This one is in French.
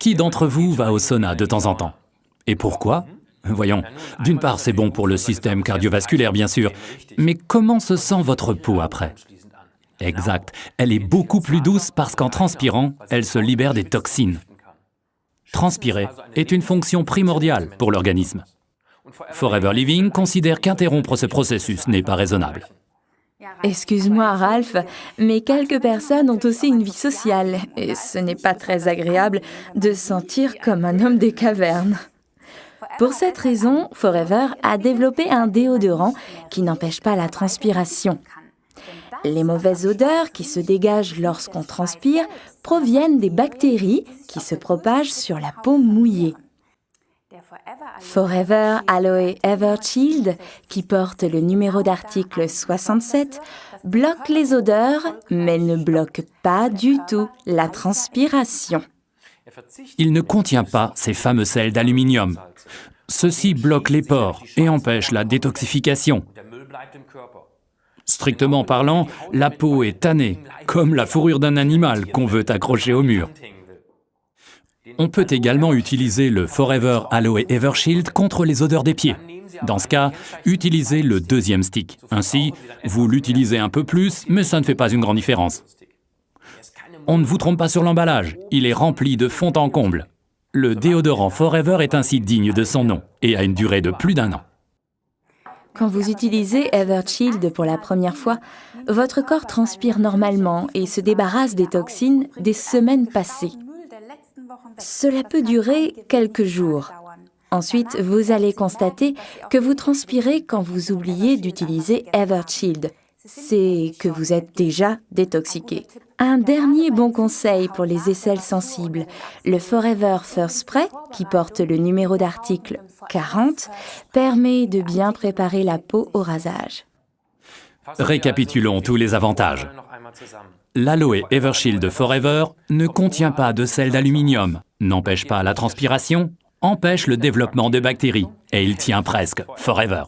Qui d'entre vous va au sauna de temps en temps? Et pourquoi? Voyons, d'une part, c'est bon pour le système cardiovasculaire, bien sûr, mais comment se sent votre peau après? Exact, elle est beaucoup plus douce parce qu'en transpirant, elle se libère des toxines. Transpirer est une fonction primordiale pour l'organisme. Forever Living considère qu'interrompre ce processus n'est pas raisonnable. Excuse-moi, Ralph, mais quelques personnes ont aussi une vie sociale, et ce n'est pas très agréable de se sentir comme un homme des cavernes. Pour cette raison, Forever a développé un déodorant qui n'empêche pas la transpiration. Les mauvaises odeurs qui se dégagent lorsqu'on transpire proviennent des bactéries qui se propagent sur la peau mouillée. Forever Aloe Evershield, qui porte le numéro d'article 67, bloque les odeurs, mais ne bloque pas du tout la transpiration. Il ne contient pas ces fameux sels d'aluminium. Ceux-ci bloquent les pores et empêchent la détoxification. Strictement parlant, la peau est tannée, comme la fourrure d'un animal qu'on veut accrocher au mur. On peut également utiliser le Forever Aloe Evershield contre les odeurs des pieds. Dans ce cas, utilisez le deuxième stick. Ainsi, vous l'utilisez un peu plus, mais ça ne fait pas une grande différence. On ne vous trompe pas sur l'emballage, il est rempli de fond en comble. Le déodorant Forever est ainsi digne de son nom et a une durée de plus d'1 an. Quand vous utilisez Evershield pour la première fois, votre corps transpire normalement et se débarrasse des toxines des semaines passées. Cela peut durer quelques jours. Ensuite, vous allez constater que vous transpirez quand vous oubliez d'utiliser Evershield. C'est que vous êtes déjà détoxiqué. Un dernier bon conseil pour les aisselles sensibles, le Forever First Spray, qui porte le numéro d'article 40, permet de bien préparer la peau au rasage. Récapitulons tous les avantages. L'Aloe Evershield Forever ne contient pas de sel d'aluminium, n'empêche pas la transpiration, empêche le développement de bactéries et il tient presque forever.